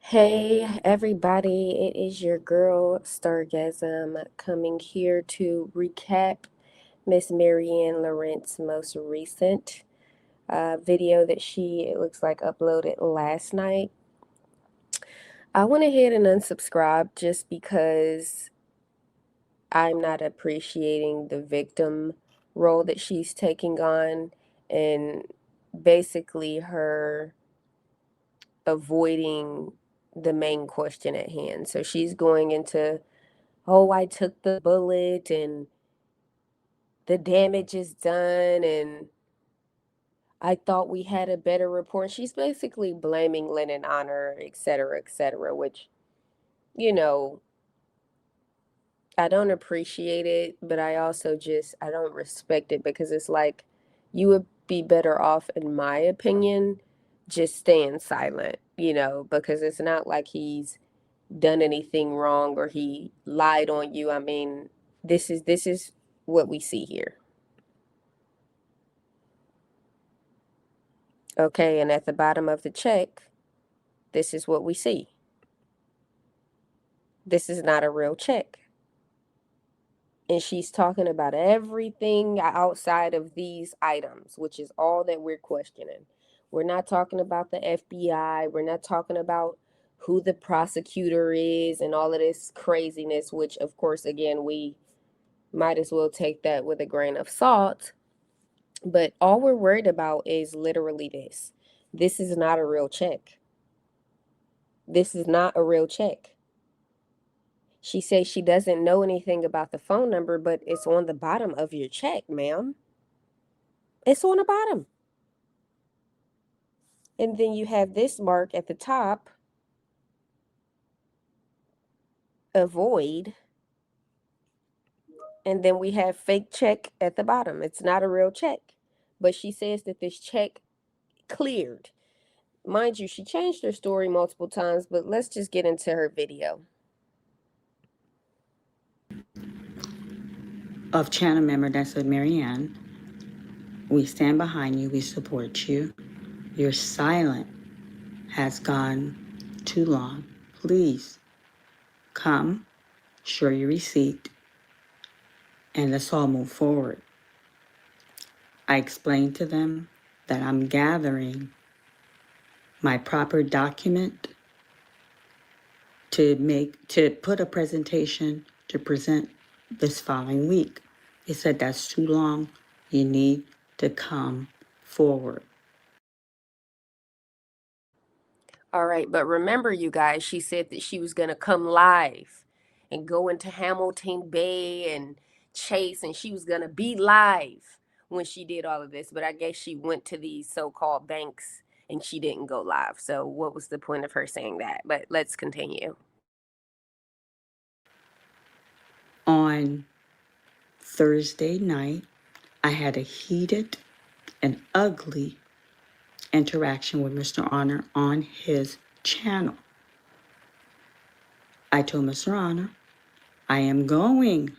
Hey everybody, it is your girl Stargasm coming here to recap Miss Maryanne Lorent's most recent video that it looks like uploaded last night. I went ahead and unsubscribed just because I'm not appreciating the victim role that she's taking on, and basically her avoiding the main question at hand. So she's going into, oh, I took the bullet and the damage is done and I thought we had a better report. She's basically blaming Lennon on her, et cetera, which, you know, I don't appreciate it, but I don't respect it because it's like you would be better off, in my opinion, just staying silent, because it's not like he's done anything wrong or he lied on you. I mean, this is what we see here. Okay, and at the bottom of the check, this is what we see. This is not a real check. And she's talking about everything outside of these items, which is all that we're questioning. We're not talking about the FBI. We're not talking about who the prosecutor is and all of this craziness, which, of course, again, we might as well take that with a grain of salt. But all we're worried about is literally this. This is not a real check. This is not a real check. She says she doesn't know anything about the phone number, but it's on the bottom of your check, ma'am. It's on the bottom. And then you have this mark at the top, avoid. And then we have fake check at the bottom. It's not a real check. But she says that this check cleared. Mind you, she changed her story multiple times, but let's just get into her video. Of channel member that said, Maryanne, we stand behind you, we support you. Your silent has gone too long. Please come, show your receipt, and let's all move forward. I explained to them that I'm gathering my proper document to put a presentation to present this following week. They said that's too long. You need to come forward. All right, but remember, you guys, she said that she was going to come live and go into Hamilton Bay and Chase, and she was going to be live when she did all of this. But I guess she went to these so called banks and she didn't go live. So, what was the point of her saying that? But let's continue. On Thursday night, I had a heated and ugly interaction with Mr. Honor on his channel. I told Mr. Honor, I am going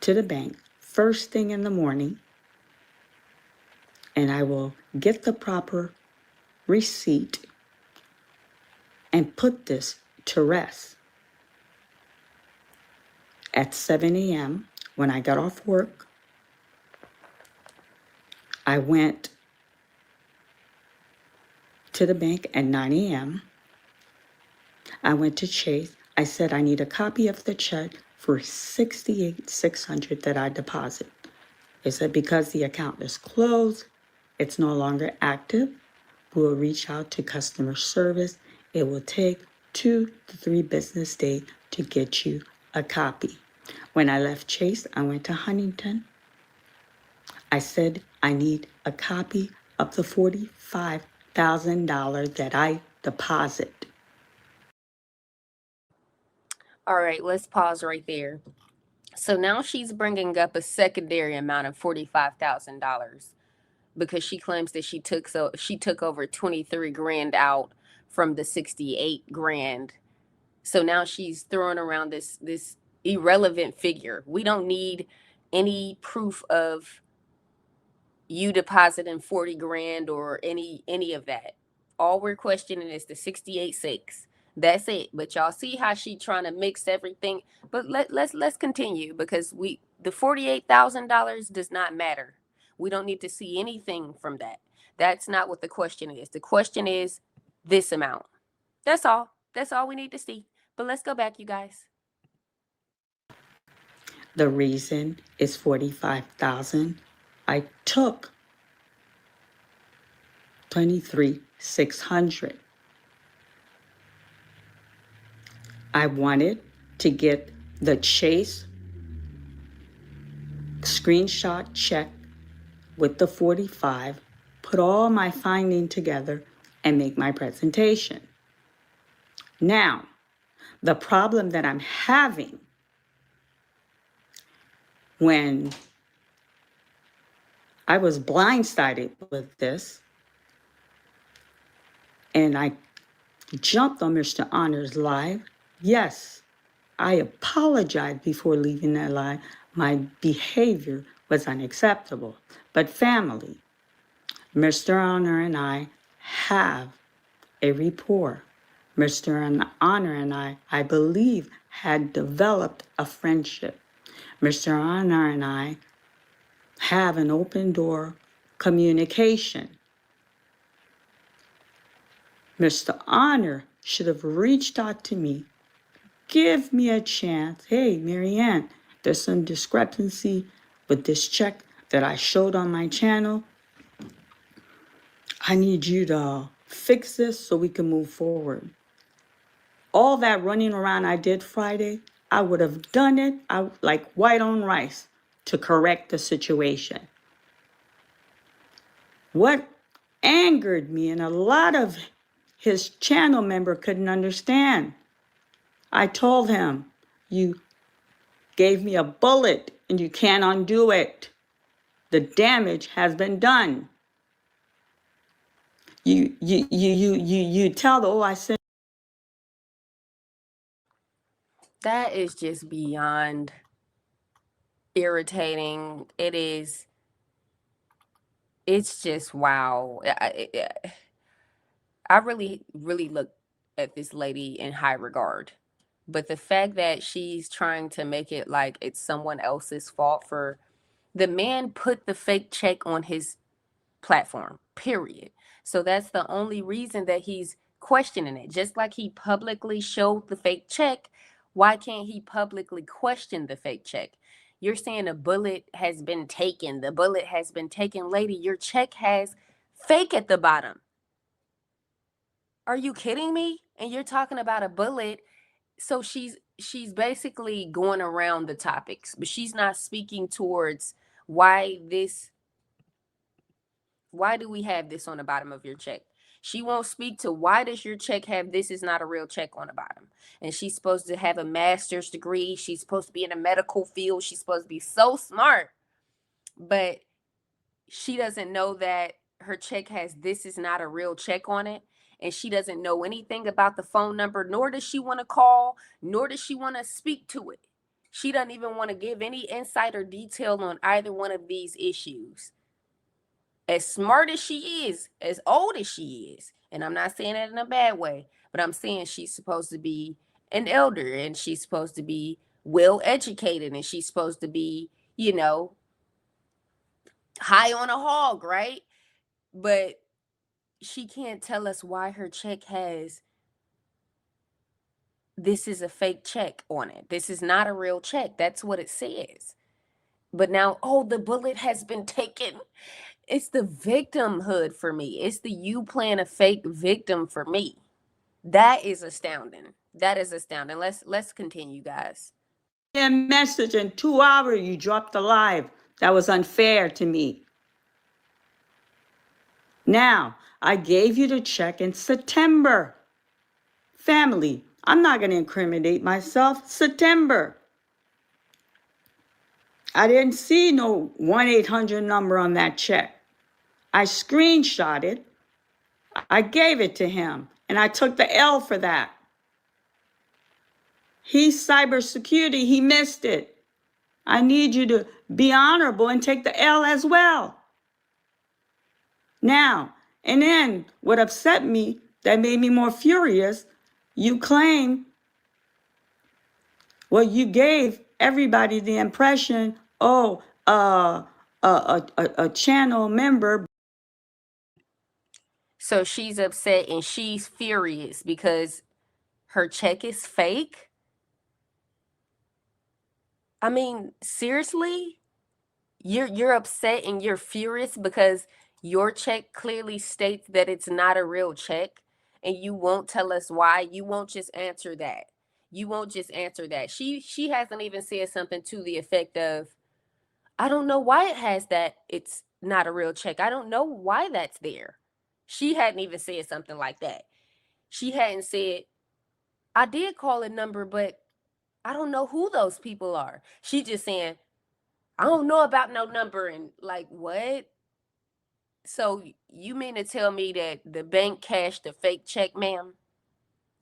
to the bank first thing in the morning, and I will get the proper receipt and put this to rest. At 7 a.m., when I got off work, I went to the bank at 9 a.m. I went to Chase. I said I need a copy of the check for $68,600 that I deposit. They said because the account is closed, it's no longer active. We'll reach out to customer service. It will take 2 to 3 business days to get you a copy. When I left Chase, I went to Huntington. I said I need a copy of the $45,000 that I deposit. All right, let's pause right there. So now she's bringing up a secondary amount of $45,000 because she claims that she took over 23 grand out from the 68 grand. So now she's throwing around this irrelevant figure. We don't need any proof of you depositing 40 grand or any of that. All we're questioning is the 68.6. That's it. But y'all see how she trying to mix everything. But let's continue, because the $48,000 does not matter. We don't need to see anything from that. That's not what the question is. The question is this amount. That's all. That's all we need to see. But let's go back, you guys. The reason is 45,000. I took 23,600. I wanted to get the Chase screenshot check with the 45, put all my finding together, and make my presentation. Now, the problem that I'm having when I was blindsided with this, and I jumped on Mr. Honors live. Yes, I apologized before leaving that live. My behavior was unacceptable. But family, Mr. Honor and I have a rapport. Mr. Honor and I believe, had developed a friendship. Mr. Honor and I have an open door communication. Mr. Honor should have reached out to me. Give me a chance. Hey, Maryanne, there's some discrepancy with this check that I showed on my channel. I need you to fix this so we can move forward. All that running around I did Friday, I would have done it like white on rice to correct the situation. What angered me, and a lot of his channel member couldn't understand, I told him, you gave me a bullet and you can't undo it. The damage has been done. You tell the, oh, I said. That is just beyond irritating. It's just wow. I really, really look at this lady in high regard. But the fact that she's trying to make it like it's someone else's fault for the man put the fake check on his platform, period. So that's the only reason that he's questioning it. Just like he publicly showed the fake check, why can't he publicly question the fake check? You're saying a bullet has been taken. The bullet has been taken. Lady, your check has fake at the bottom. Are you kidding me? And you're talking about a bullet. So she's basically going around the topics, but she's not speaking towards why do we have this on the bottom of your check? She won't speak to why does your check have this is not a real check on the bottom. And she's supposed to have a master's degree. She's supposed to be in a medical field. She's supposed to be so smart. But she doesn't know that her check has this is not a real check on it. And she doesn't know anything about the phone number, nor does she want to call, nor does she want to speak to it. She doesn't even want to give any insight or detail on either one of these issues. As smart as she is, as old as she is, and I'm not saying it in a bad way, but I'm saying she's supposed to be an elder and she's supposed to be well educated and she's supposed to be, high on a hog, right? But she can't tell us why her check has this is a fake check on it. This is not a real check. That's what it says. But now, oh, the bullet has been taken. It's the victimhood for me. It's the you playing a fake victim for me. That is astounding. That is astounding. Let's continue, guys. A message in 2 hours, you dropped the live. That was unfair to me. Now, I gave you the check in September. Family, I'm not going to incriminate myself. September. I didn't see no 1-800 number on that check. I screenshot it. I gave it to him, and I took the L for that. He's cybersecurity. He missed it. I need you to be honorable and take the L as well. Now, And then what upset me, that made me more furious, you claim, well, you gave everybody the impression, oh, a channel member. So she's upset and she's furious because her check is fake? I mean, seriously? You're upset and you're furious because your check clearly states that it's not a real check and you won't tell us why. You won't just answer that. You won't just answer that. She hasn't even said something to the effect of, I don't know why it has that it's not a real check. I don't know why that's there. She hadn't even said something like that. She hadn't said, I did call a number, but I don't know who those people are. She just saying, I don't know about no number, and like what? So you mean to tell me that the bank cashed a fake check, ma'am?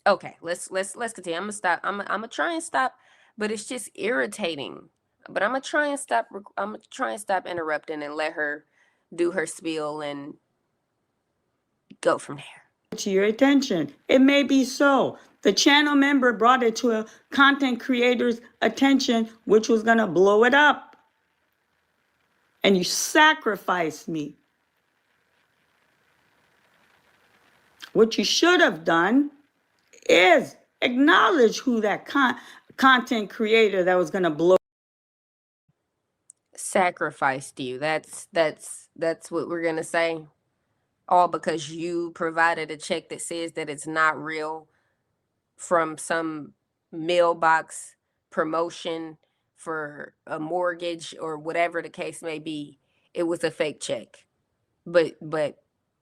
Okay, let's continue. I'm gonna stop. I'm gonna try and stop, but it's just irritating. But I'm gonna try and stop. I'm gonna try and stop interrupting and let her do her spiel and go from there. To your attention. It may be so. The channel member brought it to a content creator's attention, which was going to blow it up. And you sacrificed me. What you should have done is acknowledge who that content creator that was going to blow. Sacrificed you. That's what we're gonna say. All because you provided a check that says that it's not real from some mailbox promotion for a mortgage or whatever the case may be. It was a fake check. But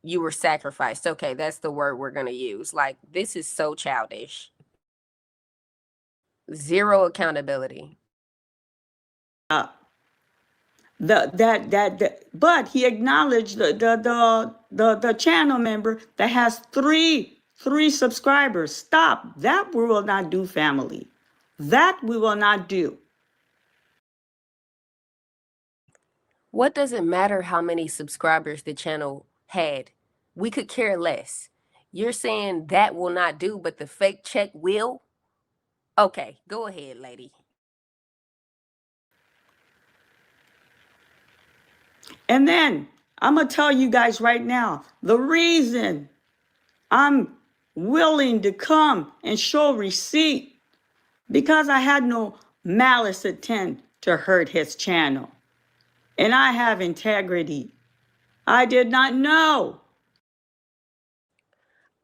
you were sacrificed. Okay, that's the word we're going to use. Like, this is so childish. Zero accountability. But he acknowledged the channel member that has three subscribers. Stop. That we will not do, family. That we will not do. What does it matter how many subscribers the channel had? We could care less. You're saying that will not do, but the fake check will? Okay, go ahead, lady. And then I'm going to tell you guys right now, the reason I'm willing to come and show receipt, because I had no malice intent to hurt his channel. And I have integrity. I did not know.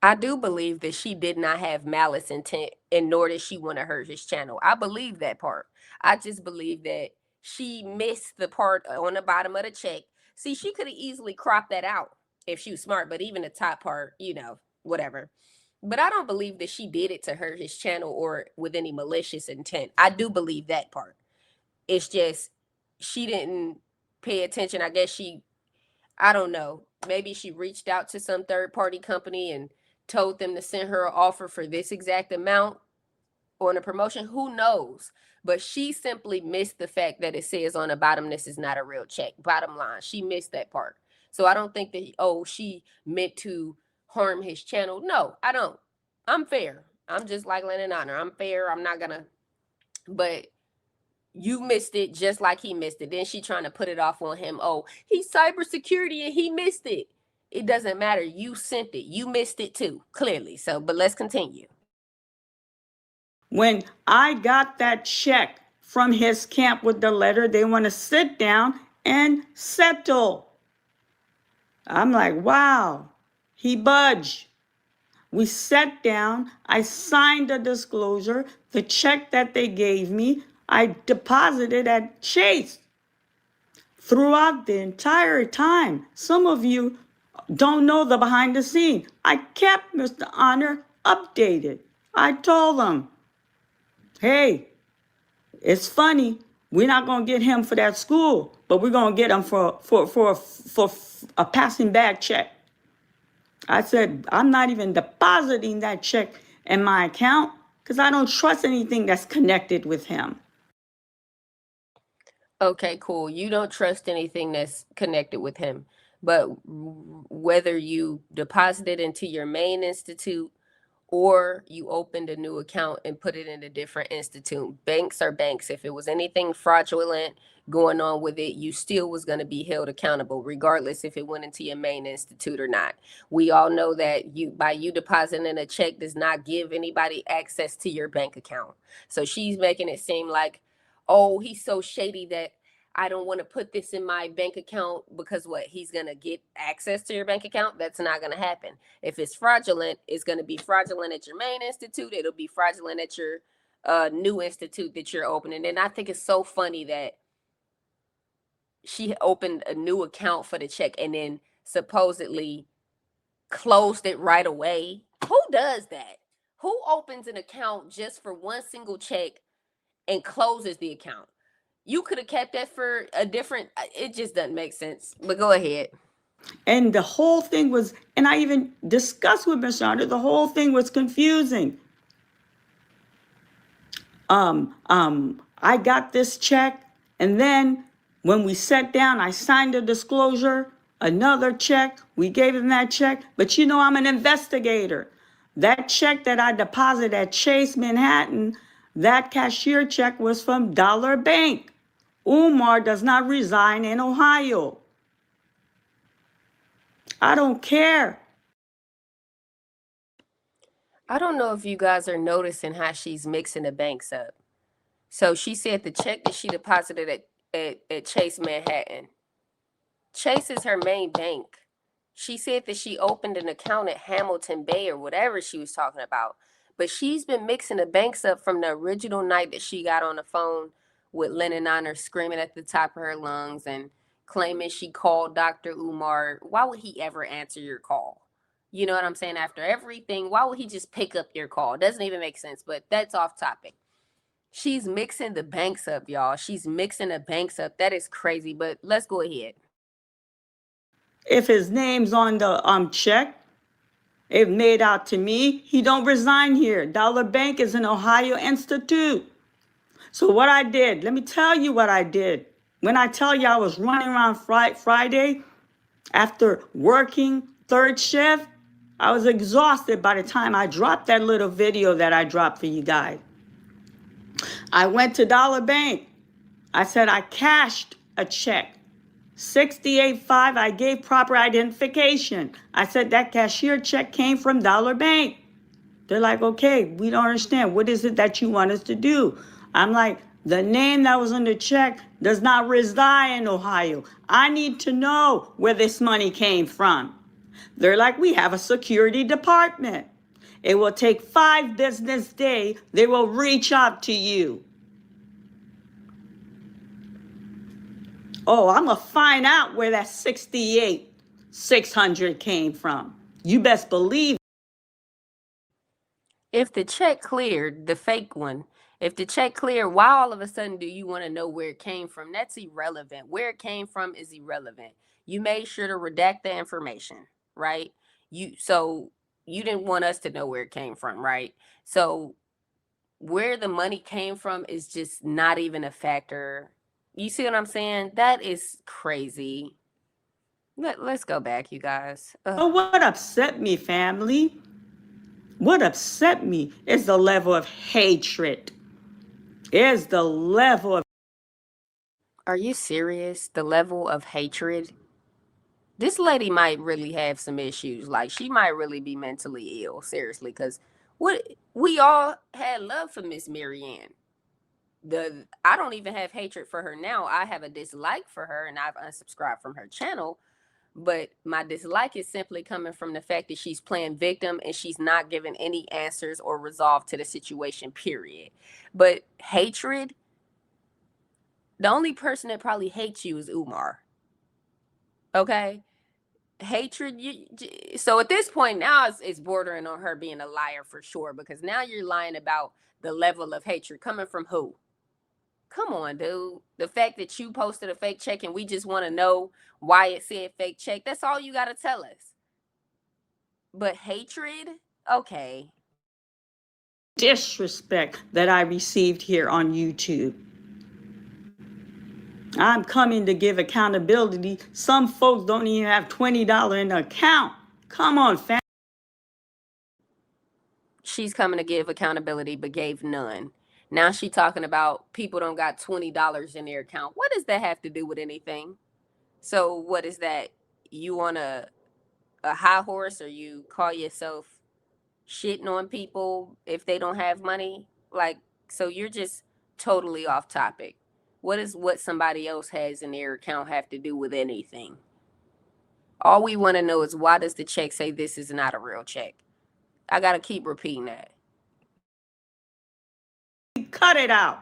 I do believe that she did not have malice intent, and nor did she want to hurt his channel. I believe that part. I just believe that she missed the part on the bottom of the check. See, she could have easily cropped that out if she was smart, but even the top part, whatever. But I don't believe that she did it to hurt his channel or with any malicious intent. I do believe that part. It's just she didn't pay attention. I don't know. Maybe she reached out to some third party company and told them to send her an offer for this exact amount on a promotion. Who knows? But she simply missed the fact that it says on the bottom, this is not a real check. Bottom line, she missed that part. So I don't think that, oh, she meant to harm his channel. No, I don't. I'm fair. I'm just like Lennon Honor. I'm fair. I'm not going to, but you missed it just like he missed it. Then she trying to put it off on him. Oh, he's cybersecurity and he missed it. It doesn't matter. You sent it. You missed it too, clearly. So, but let's continue. When I got that check from his camp with the letter, they want to sit down and settle. I'm like, wow, he budged. We sat down. I signed a disclosure. The check that they gave me, I deposited at Chase. Throughout the entire time, some of you don't know the behind the scene. I kept Mr. Honor updated. I told him, hey, it's funny. We're not going to get him for that school, but we're going to get him for a passing bag check. I said, I'm not even depositing that check in my account because I don't trust anything that's connected with him. Okay, cool. You don't trust anything that's connected with him. But whether you deposited into your main institute or you opened a new account and put it in a different institute. Banks are banks. If it was anything fraudulent going on with it, you still was going to be held accountable, regardless if it went into your main institute or not. We all know that you depositing a check does not give anybody access to your bank account. So she's making it seem like, oh, he's so shady that I don't want to put this in my bank account because what? He's going to get access to your bank account? That's not going to happen. If it's fraudulent, it's going to be fraudulent at your main institute. It'll be fraudulent at your new institute that you're opening. And I think it's so funny that she opened a new account for the check and then supposedly closed it right away. Who does that? Who opens an account just for one single check and closes the account? You could have kept that for a different, it just doesn't make sense. But go ahead. And the whole thing was, and I even discussed with Miss Shonda, the whole thing was confusing. I got this check, and then when we sat down, I signed a disclosure, another check. We gave him that check, but you know, I'm an investigator. That check that I deposited at Chase Manhattan, that cashier check was from Dollar Bank. Umar does not reside in Ohio. I don't care. I don't know if you guys are noticing how she's mixing the banks up. So she said the check that she deposited at Chase Manhattan. Chase is her main bank. She said that she opened an account at Hamilton Bay or whatever she was talking about. But she's been mixing the banks up from the original night that she got on the phone with Lennon on her screaming at the top of her lungs and claiming she called Dr. Umar. Why would he ever answer your call? You know what I'm saying? After everything, why would he just pick up your call? It doesn't even make sense, but that's off topic. She's mixing the banks up, y'all. She's mixing the banks up. That is crazy, but let's go ahead. If his name's on the check, it made out to me, he don't resign here. Dollar Bank is an Ohio institute. So what I did, let me tell you what I did. When I tell you I was running around Friday after working third shift, I was exhausted by the time I dropped that little video that I dropped for you guys. I went to Dollar Bank. I said I cashed a check. 68.5, I gave proper identification. I said that cashier check came from Dollar Bank. They're like, okay, we don't understand. What is it that you want us to do? I'm like, the name that was on the check does not reside in Ohio. I need to know where this money came from. They're like, we have a security department. It will take 5 business days. They will reach out to you. Oh, I'm going to find out where that 68,600 came from. You best believe. If the check cleared, the fake one, if the check cleared, why all of a sudden do you want to know where it came from? That's irrelevant. Where it came from is irrelevant. You made sure to redact the information, right? So you didn't want us to know where it came from, right? So where the money came from is just not even a factor. You see what I'm saying? That is crazy. Let's go back, you guys. Ugh. But what upset me, family? What upset me is the level of hatred. Is the level of. Are you serious? The level of hatred? This lady might really have some issues. Like she might really be mentally ill, seriously, because what we all had love for Miss Maryanne. I don't even have hatred for her now. I have a dislike for her and I've unsubscribed from her channel. But my dislike is simply coming from the fact that she's playing victim and she's not giving any answers or resolve to the situation, period. But hatred, the only person that probably hates you is Umar. Okay? Hatred, so at this point now it's bordering on her being a liar for sure, because now you're lying about the level of hatred coming from who? Come on, dude. The fact that you posted a fake check and we just want to know why it said fake check, that's all you got to tell us. But hatred? Okay. Disrespect that I received here on YouTube. I'm coming to give accountability. Some folks don't even have $20 in the account. Come on, fam. She's coming to give accountability, but gave none. Now she talking about people don't got $20 in their account. What does that have to do with anything? So what is that? You on a high horse, or you call yourself shitting on people if they don't have money? Like, so you're just totally off topic. What does what somebody else has in their account have to do with anything? All we want to know is, why does the check say this is not a real check? I got to keep repeating that. Cut it out.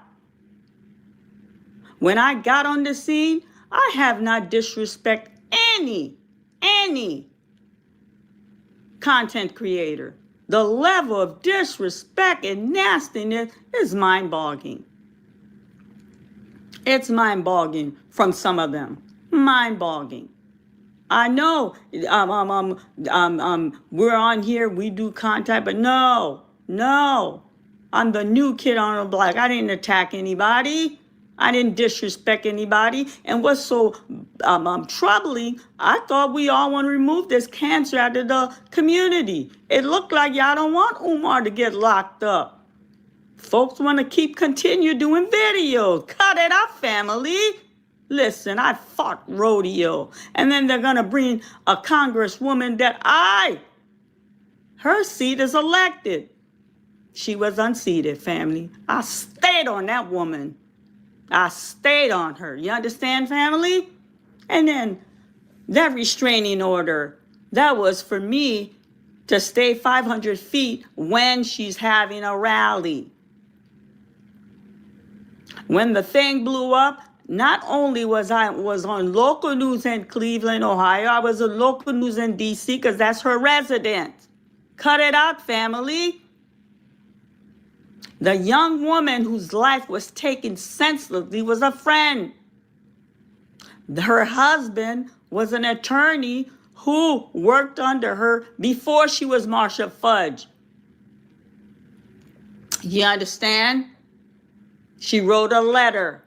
When I got on the scene, I have not disrespect any content creator. The level of disrespect and nastiness is mind-boggling. It's mind-boggling from some of them. Mind-boggling. I know we're on here, we do contact, but no. I'm the new kid on the block. I didn't attack anybody. I didn't disrespect anybody. And what's so troubling, I thought we all want to remove this cancer out of the community. It looked like y'all don't want Umar to get locked up. Folks want to continue doing videos. Cut it out, family. Listen, I fought rodeo. And then they're going to bring a congresswoman that her seat is elected. She was unseated, family. I stayed on that woman. I stayed on her. You understand, family? And then that restraining order, that was for me to stay 500 feet when she's having a rally. When the thing blew up, not only was I on local news in Cleveland, Ohio, I was on local news in D.C. because that's her residence. Cut it out, family. The young woman whose life was taken senselessly was a friend. Her husband was an attorney who worked under her before she was Marsha Fudge. You understand? She wrote a letter.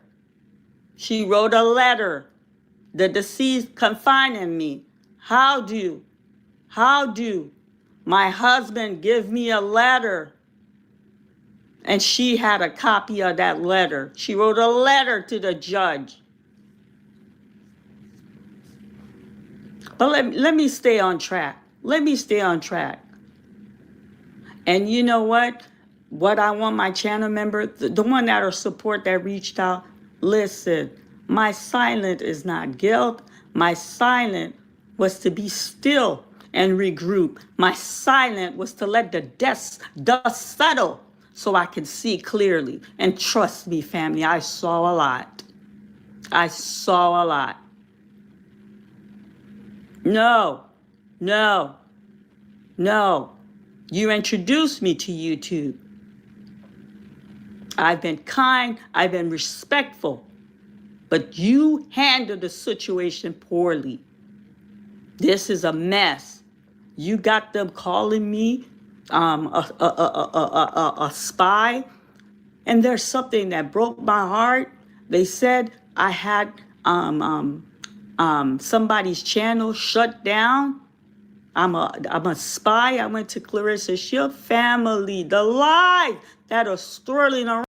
The deceased confining me. How do my husband give me a letter? And she had a copy of that letter. She wrote a letter to the judge. But let me stay on track. And you know what? What I want my channel member, the one that are support that reached out, listen, my silent is not guilt. My silent was to be still and regroup. My silent was to let the dust settle so I can see clearly. And trust me, family, I saw a lot. No. You introduced me to YouTube. I've been kind, I've been respectful, but you handled the situation poorly. This is a mess. You got them calling me a spy, and there's something that broke my heart. They said I had somebody's channel shut down. I'm a spy. I went to Clarissa Shield family. The lies that are swirling around.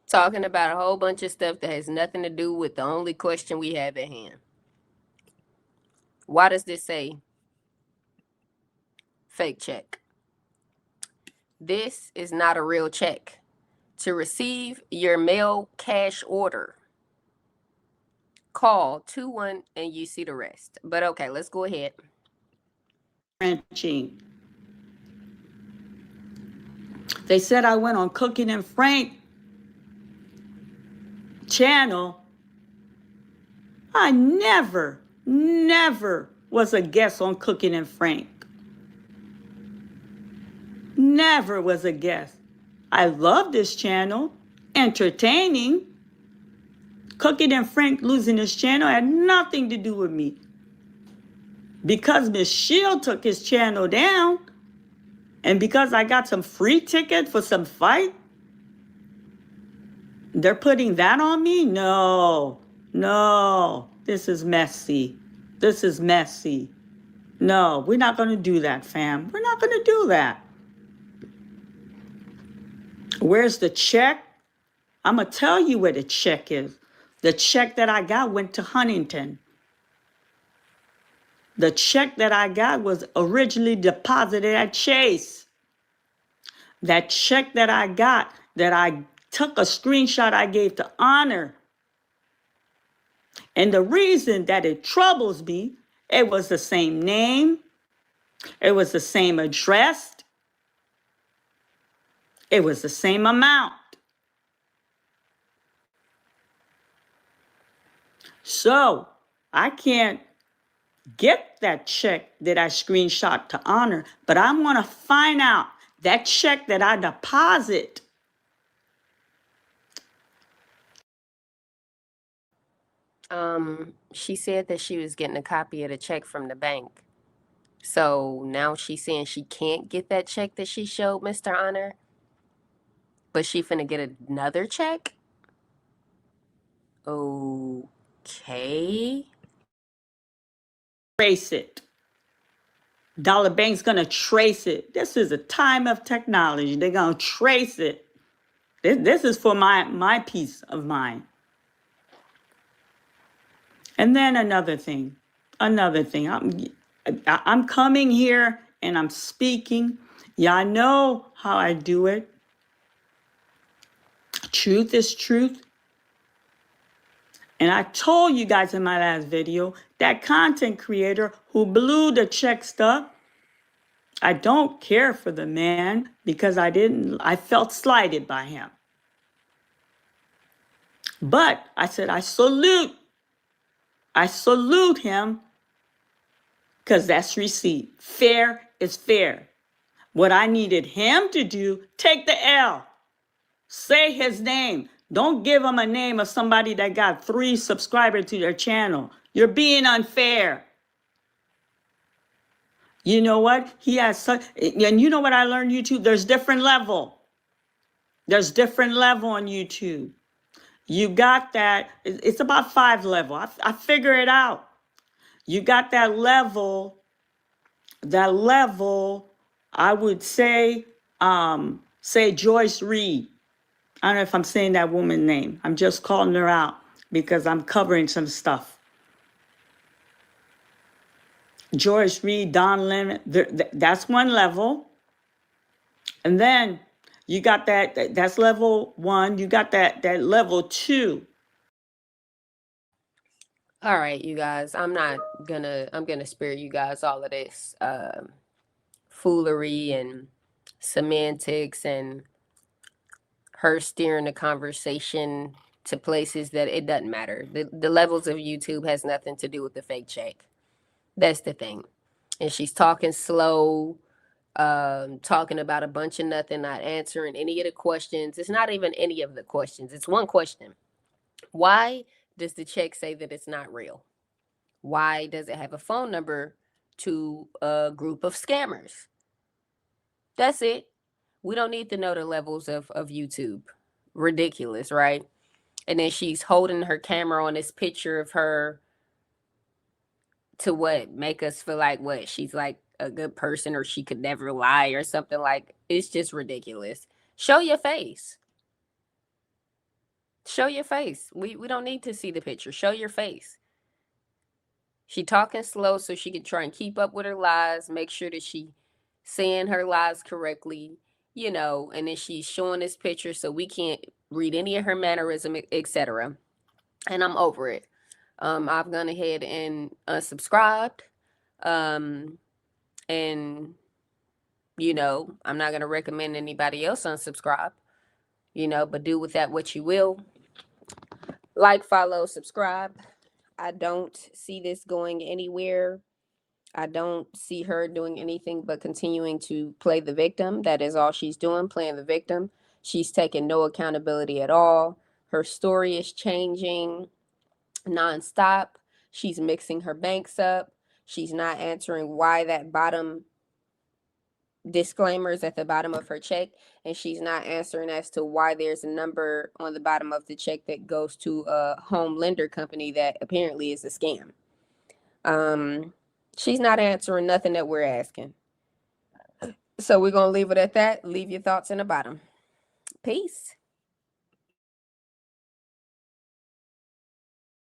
Talking about a whole bunch of stuff that has nothing to do with the only question we have at hand. Why does this say fake check? This is not a real check. To receive your mail cash order, call 21 and you see the rest. But okay, let's go ahead. They said I went on Cooking and Frank channel. I never was a guest on Cooking and Frank. Never was a guest. I love this channel. Entertaining. Cooking and Frank losing his channel had nothing to do with me. Because Miss Shield took his channel down, and because I got some free ticket for some fight, They're putting that on me? No, no, this is messy. This is messy. No, we're not going to do that, fam. We're not going to do that. Where's the check? I'm going to tell you where the check is. The check that I got went to Huntington. The check that I got was originally deposited at Chase. That check that I got, that I took a screenshot I gave to Honor. And the reason that it troubles me, it was the same name, it was the same address, it was the same amount. So I can't get that check that I screenshot to Honor, but I want to find out that check that I deposit. She said that she was getting a copy of the check from the bank. So now she's saying she can't get that check that she showed Mr. Honor, but she finna get another check? Okay. Trace it. Dollar Bank's gonna trace it. This is a time of technology. They're gonna trace it. This is for my peace of mind. And then another thing. I'm coming here and I'm speaking. Y'all know how I do it. Truth is truth. And I told you guys in my last video, that content creator who blew the check stuff, I don't care for the man because I felt slighted by him. But I said, I salute him because that's receipt. Fair is fair. What I needed him to do, take the L. Say his name. Don't give him a name of somebody that got 3 subscribers to their channel. You're being unfair. You know what? He has such, and you know what I learned YouTube? There's different level. There's different level on YouTube. You got that. It's about 5 level. I figure it out. You got that level, I would say Joyce Reed. I don't know if I'm saying that woman's name. I'm just calling her out because I'm covering some stuff. Joyce Reed, Don Lemon, that's one level. And then you got that's level 1. You got that level 2. All right, you guys. I'm gonna spare you guys all of this foolery and semantics and her steering the conversation to places that it doesn't matter. The levels of YouTube has nothing to do with the fake check. That's the thing. And she's talking slow, talking about a bunch of nothing, not answering any of the questions. It's not even any of the questions. It's one question. Why does the check say that it's not real? Why does it have a phone number to a group of scammers? That's it. We don't need to know the levels of YouTube. Ridiculous, right? And then she's holding her camera on this picture of her to what? Make us feel like what? She's like a good person or she could never lie or something. Like, it's just ridiculous. Show your face. Show your face. We don't need to see the picture. Show your face. She talking slow so she can try and keep up with her lies, make sure that she saying her lies correctly, and then she's showing this picture so we can't read any of her mannerism, etc. And I'm over it. I've gone ahead and unsubscribed. And I'm not gonna recommend anybody else unsubscribe, but do with that what you will. Like, follow, subscribe. I don't see this going anywhere. I don't see her doing anything but continuing to play the victim. That is all she's doing, playing the victim. She's taking no accountability at all. Her story is changing nonstop. She's mixing her banks up. She's not answering why that bottom disclaimers at the bottom of her check, and she's not answering as to why there's a number on the bottom of the check that goes to a home lender company that apparently is a scam. Um, she's not answering nothing that we're asking. So we're gonna leave it at that. Leave your thoughts in the bottom. Peace.